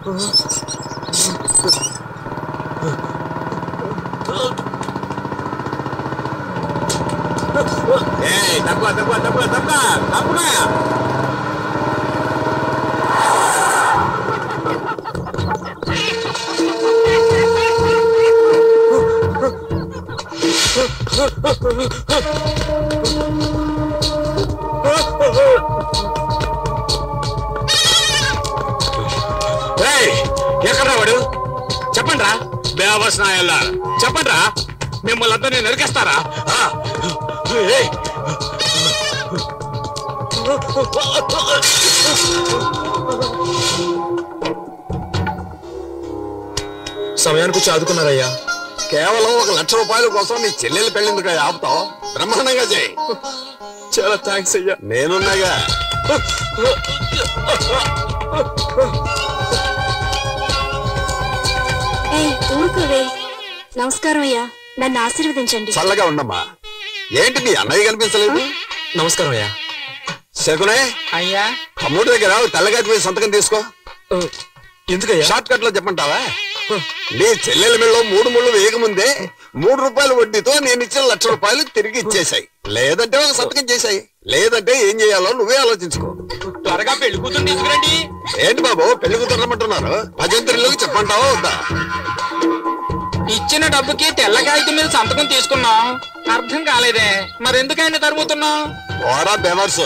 తప్ప తప్ప తప్ప తప్ప తప్పగా ఎక్కడ వాడు చెప్పండి రా బేవస్నాయల్లా చెప్పండి రా మిమ్మల్ని అందరినీ నరికేస్తారా సమయానికి వచ్చి ఆదుకున్నారయ్యా. కేవలం 1,00,000 రూపాయల కోసం నీ చెల్లెలు పెళ్ళిందుకు ఆపుతావు. బ్రహ్మాండంగా చేయి. చాలా థ్యాంక్స్ అయ్యా. నేనున్నాగా. నమస్కారం అయ్యా, నన్ను ఆశీర్వదించండి. చల్లగా ఉండమ్మా. ఏంటి నీ అన్నయ్య కనిపించలేదు? నమస్కారం అయ్యా. శకునే అయ్యా, తమ్ముడి దగ్గర తెల్లగాటి మీద సంతకం తీసుకో. ఎందుకయ్యా? షార్ట్ కట్ లో చెప్పంటావా? నీ చెల్లెల మెళ్ళలో 3 ముళ్ళు వేయకముందే 3 రూపాయల వడ్డీతో నేను ఇచ్చిన 1,00,000 రూపాయలు తిరిగి ఇచ్చేసాయి. లేదంటే ఒక సంతకం చేశాయి. లేదంటే ఏం చేయాలో నువ్వే ఆలోచించుకో. త్వరగా పెళ్లి కూతురు తీసుకురండి. ఏంటి బాబు పెళ్లి కూతురమంటున్నారు? భజంత్రిలోకి చెప్పంటావా వద్దా? ఇచ్చిన డబ్బుకి తెల్ల కాగితం మీద సంతకం తీసుకున్నాం. అర్థం కాలేదే, మరెందుకైనా తరుముతున్నాం? ఓరా బేవర్స్,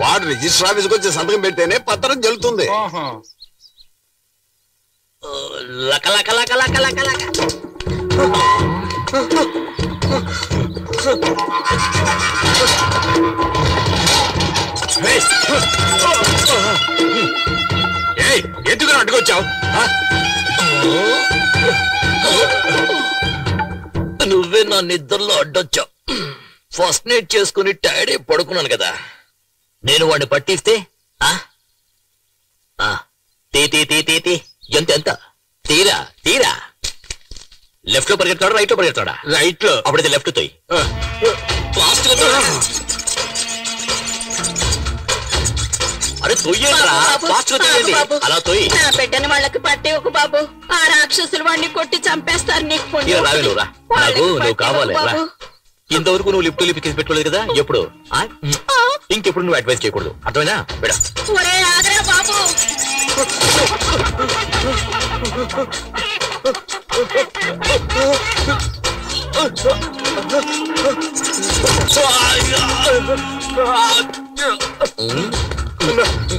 వాడు రిజిస్టర్ ఆఫీస్కి వచ్చి సంతకం పెడితేనే పత్రం చెల్లుతుంది. ఎందుకు అడ్డుకొచ్చావు? నువ్వే నా నిద్రలో అడ్డొచ్చావు. ఫస్ట్ నైట్ చేసుకుని టైడే పడుకున్నాను కదా. నేను వాడిని పట్టిస్తే ఎంత తీరా తీరా. లెఫ్ట్ లో పరిగెత్తాడా రైట్ లో పరిగెత్తాడా? రైట్ లో. అప్పుడైతే లెఫ్ట్ తోయి. ఫాస్ట్ గా అరే తొయ్యేరా, ఫాస్ట్ గా తొయ్యండి. అలా తొయ్యి. నా బిడ్డని వాళ్ళకి పట్టే ఒక బాబు. ఆ రాక్షసులు వాడిని కొట్టి చంపేస్తారు. నీకు రావే నువ్వు రా. నాకు నువ్వు కావాలి రా. ఇంతవరకు నువ్వు లిఫ్ట్ లిఫ్ట్ తీసి పెట్టుకోలేదు కదా ఎప్పుడు. ఇంకెప్పుడు నువ్వు అడ్వైస్ చేయకూడదు, అర్థమైనా? బెడా బాబు.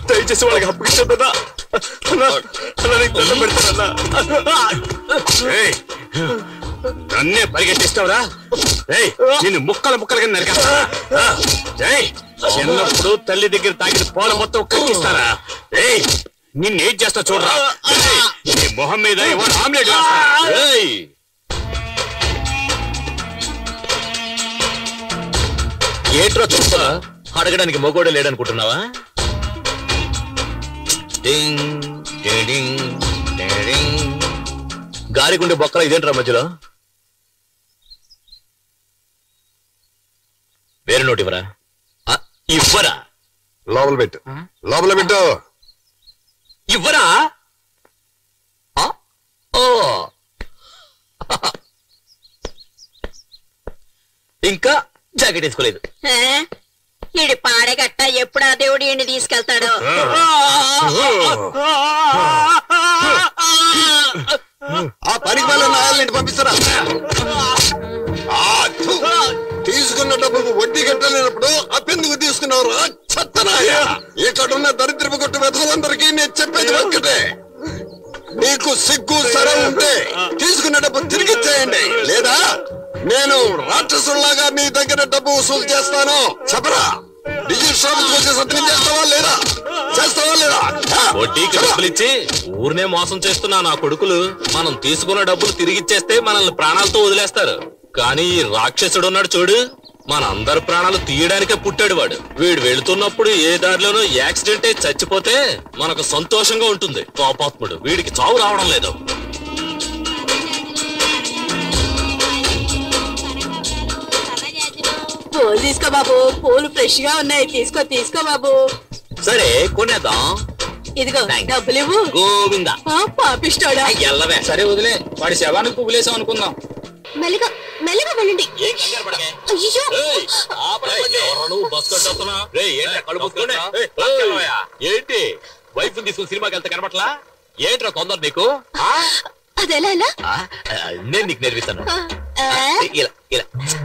దయచేసి వాళ్ళకి అప్పగించొద్దన్నా. పెడతానన్నా. నన్నే పరిగెట్టిస్తావురా? నిన్ను ముక్కలు ముక్కలుగా నరికేస్తారా? చిన్నప్పుడు తల్లి దగ్గర తాగిన పోల మొత్తం కక్కిస్తారా? నిన్నేం చేస్తా చూడరా. నీ మొహం మీద ఎవరు ఆమ్లెట్ ఏట్రా చూస్తా అడగడానికి మొగోడే లేడనుకుంటున్నావా? గాలిగుండే బొక్కల ఇదేంట్రా మధ్యలో? వేరే నోటి ఇవ్వరా? ఇవ్వరా? లోపల పెట్టు, లోపల పెట్టు. ఇవ్వరా? ఇంకా జాకెట్ వేసుకోలేదు. ఈడి పాడగట్ట ఎప్పుడు ఆ దేవుడు ఈయన్ని తీసుకెళ్తాడో. ఆ పనికి వల్ల నాయాలని పంపిస్తారా? తీసుకున్న డబ్బుకు వడ్డీ కట్టలేనప్పుడు అప్పెందుకు తీసుకున్నారు? చెత్తనాయ. ఇక్కడున్న దరిద్రపు కొట్టు వెతలందరికీ నేను చెప్పేది ఒక్కటే, నీకు సిగ్గు సరే ఉంటే తీసుకున్న డబ్బు తిరిగిచ్చేయండి, లేదా నేను రాక్షసుల్లాగా నీ దగ్గర డబ్బు వసూలు చేస్తాను. చెప్పరా? రిజిస్టర్ ఆఫీస్కి వచ్చి సంతకం చేస్తావా లేదా? చేస్తావా లేదా? వడ్డీకి డబ్బులు ఇచ్చి ఊరినే మోసం చేస్తున్నా నా కొడుకులు. మనం తీసుకున్న డబ్బులు తిరిగిచ్చేస్తే మనల్ని ప్రాణాలతో వదిలేస్తారు. కానీ ఈ రాక్షసుడు ఉన్నాడు చూడు, మన అందరి ప్రాణాలు తీయడానికే పుట్టాడు వాడు. వీడు వెళుతున్నప్పుడు ఏ దారిలోనో యాక్సిడెంట్ అయి చచ్చిపోతే మనకు సంతోషంగా ఉంటుంది. పాపాత్ముడు, వీడికి చావు రావడం లేదు. పూలు తీసుకో బాబు, పూలు ఫ్రెష్ గా ఉన్నాయి. తీసుకో తీసుకో బాబు. సరే కొనేద్దాం. ఇదిగో Thanks. డబ్బులు ఇవ్వు. గోవిందా పాపిస్తాడా? ఎల్లవే. సరే వదిలే, వాడి శవానికి పువ్వులేసాం అనుకుందాం. మెల్లగా మెల్లగా వెళ్ళండి. ఏం కంగారు పడకే. అయ్యో ఏయ్, ఆపలేమండి. ఎవరు నువ్వు బస్ కొట్టొస్తున్నా? రేయ్, ఏంట్రా కళ్ళు మూసుకుని? ఏయ్, ఏంటి వైఫ్ తీసుకుని సినిమాకి వెళ్తే కనబట్లా? ఏంట్రా తొందర నీకు? అదెలా ఎలా? నేను నీకు నేర్పిస్తాను. ఆ, ఇలా ఇలా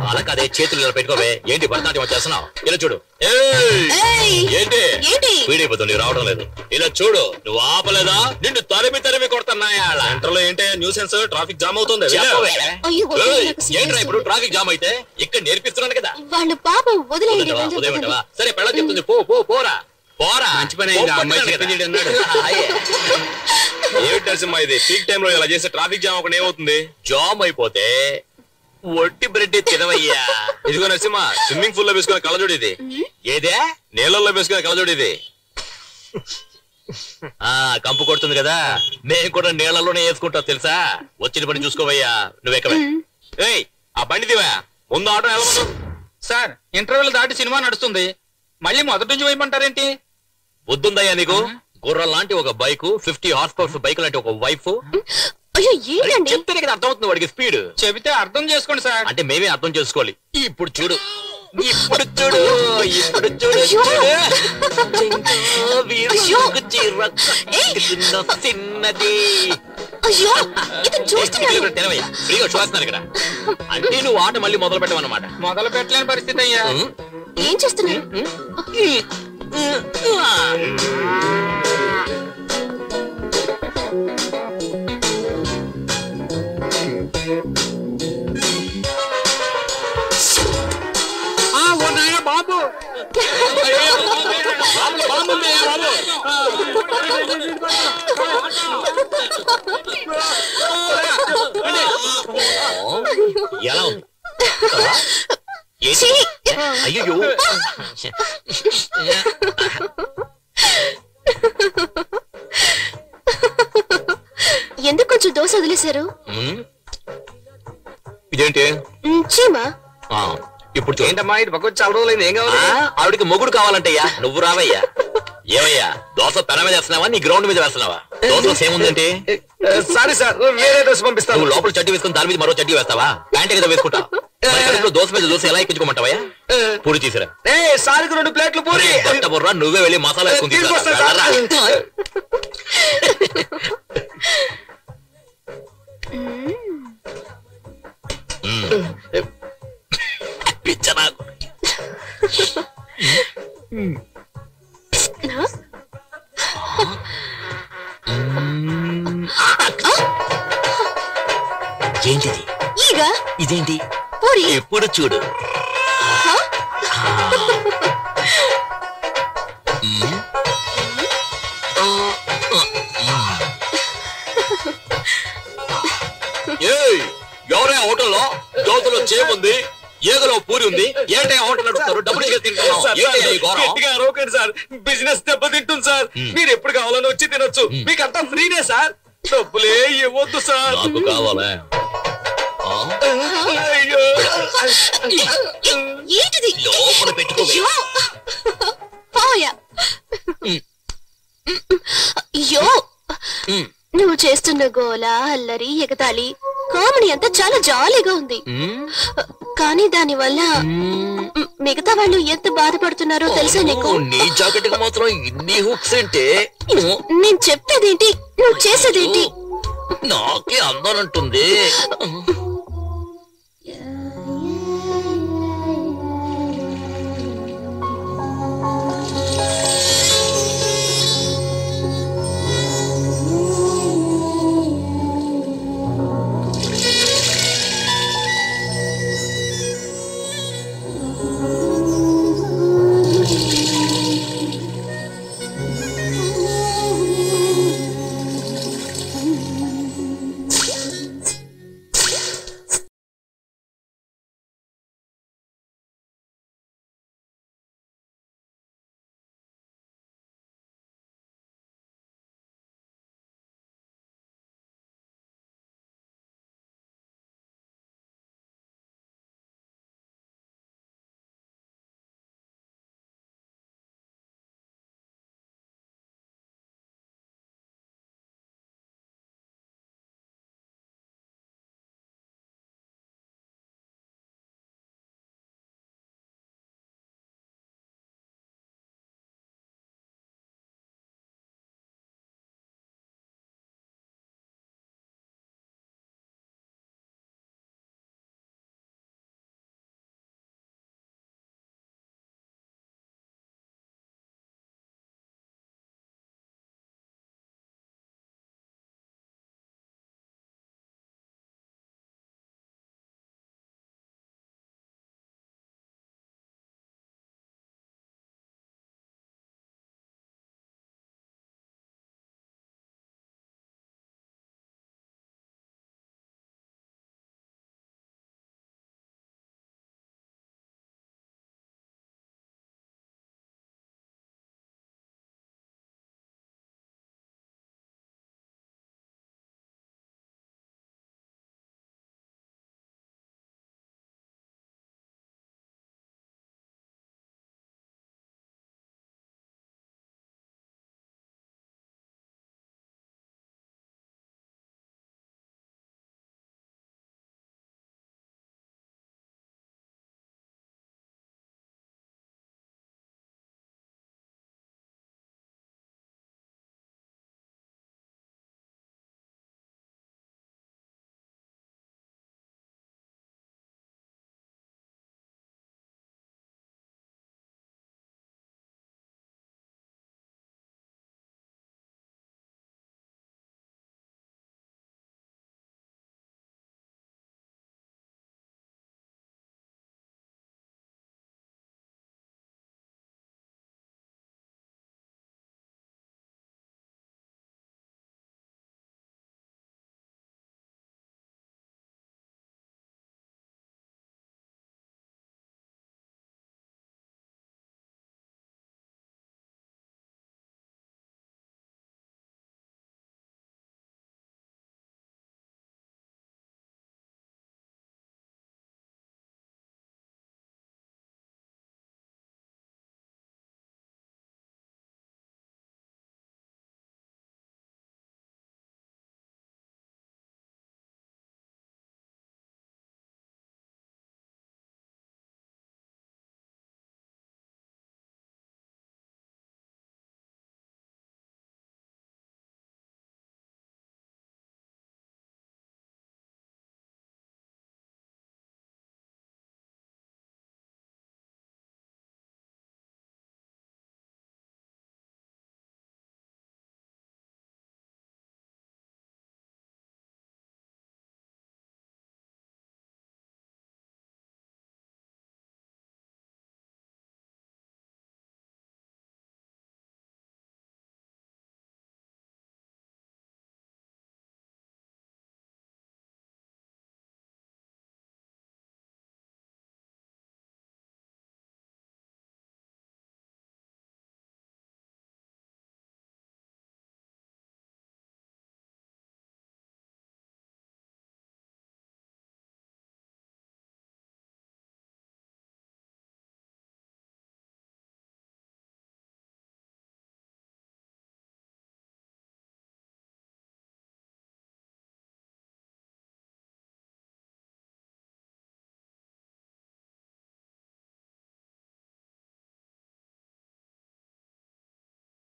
అలా కాదే, చేతులు ఇలా పెట్టుకోవే. ఏంటి భరతనాట్యం వచ్చేస్తున్నావు? ఇలా చూడు. ఏయ్, ఏంటి ఏంటి? వీడైపోతుంది, రావడం లేదు. ఇలా చూడు, నువ్వు ఆపలేదా నిన్ను తరిమి కొడుతున్నాయా? సెంటర్లో ఏంటి న్యూసెన్స్? ట్రాఫిక్ జామ్ అవుతుంది. అయ్యో, ఏంట్రా ఇప్పుడు ట్రాఫిక్ జామ్ అయితే? ఇక్కడ నేర్పిస్తున్నాను కదా. వాళ్ళు పాపం వదిలేయండి. ఉదయమంటావా? సరే పెళ్ళ చెప్తుంది, పోరా పోరా. మంచి పని అయింది, ఆ అమ్మాయి చెప్పింది అన్నాడు. ఏమిటి నరసింహ ఇది? పీక్ టైమ్ లో ఇలా చేస్తే ట్రాఫిక్ జామ్ ఒకటి ఏమవుతుంది? జామ్ అయిపోతే ఒట్టి బ్రెడ్ తినవయ్యా. ఇదిగో నరసింహ, స్విమ్మింగ్ పూల్ లో వేసుకునే కళ్ళజోడు ఇది. ఏదే? నీళ్ళల్లో వేసుకునే కళ్ళజోడు ఇది. కంపు కొడుతుంది కదా, మేము కూడా నీళ్లలోనే వేసుకుంటాం తెలుసా. వచ్చిన పని చూసుకోవయ్యా. నువ్వెక్కవే. ఏయ్, ఆ బండి దివా. ముందు ఆటో వెళ్ళమను. సార్, ఇంటర్వెల్ దాటి సినిమా నడుస్తుంది, మళ్ళీ మొదటి నుంచి వేయమంటారేంటి? బుద్ధుందయ్యా నీకు? గుర్రం లాంటి ఒక బైక్, 50 హార్స్ పవర్స్ బైక్ లాంటి ఒక వైఫ్. అయ్యో ఏంటండి? చెప్తేనే కదా అర్థమవుతుంది వాడికి స్పీడ్. చెబితే అర్థం చేసుకోండి సార్. అంటే మేమే అర్థం చేసుకోవాలి. ఇప్పుడు చూడు, ఇప్పుడు చూడు, ఇప్పుడు చూడు. చిన్నది అయ్యో ఇది చూస్తున్నాను. తెరవయ్యా, ఫ్రీగా చూస్తున్నాను ఇక్కడ. అంటే నువ్వు ఆట మళ్ళీ మొదలు పెట్టమన్నమాట. మొదలు పెట్టలేని పరిస్థితి అయ్యా. ఏం చేస్తున్నారు? బాబు ఎలా ఉంది? అయ్యో, ఎందుకు కొంచెం దోశ వదిలేశారు? ఇదేంటి? చీమా. ఇప్పుడు ఏంటమ్మా ఇటు పక్క చాలా రోజులైంది, ఏం కావాలి? ఆవిడికి మొగుడు కావాలంటయ్యా. నువ్వు రావయ్యా. ఏమయ్యా, దోశ పెన మీద వేస్తున్నావా నీ గ్రౌండ్ మీద వేస్తున్నావా? దోశ సేమ్ ఉందంటే సారీ సార్, వేరే దోశ పంపిస్తాను. నువ్వు లోపల చడ్డీ వేసుకుని దాని మీద మరో చడ్డీ వేస్తావా? ప్యాంట్ ఏదో వేసుకుంటా. దోశ మీద దోశ ఎలా ఎక్కించుకోమంటావా? పూరి తీసిరా. సారికి 2 ప్లేట్లు పూరి. బుర్రా, నువ్వే వెళ్ళి మసాలా వేసుకుని పిచ్చనా. ఏంటిది? ఈగ. ఇదేంటి? పూరి. ఎప్పుడు చూడు. ఎవరే హోటల్లో దోశలో చేముంది, ఏగలో పూరి ఉంది, ఏంటే హోటల్ నడుపుతారు? డబ్బులు సార్, బిజినెస్ దెబ్బతింటుంది సార్. మీరు ఎప్పుడు కావాలని వచ్చి తినొచ్చు, మీకు అంతా ఫ్రీనే సార్. డబ్బులే ఇవ్వద్దు సార్. నాకు కావాలా? అయ్యో, ఏంటిది? లోపల పెట్టుకోవే. అయ్యో, నువ్వు చేస్తున్న గోల, అల్లరి, ఎగతాళి, కామెడీ అంతా చాలా జాలీగా ఉంది. కానీ దాని వల్ల మిగతా వాళ్ళు ఎంత బాధపడుతున్నారో తెలుసా నీకు? నీ జాకెట్ మాత్రం ఇన్ని హుక్స్ అంటే నేను చెప్పేదేంటి, నువ్వు చేసేదేంటి? నాకే అందాలంటుంది.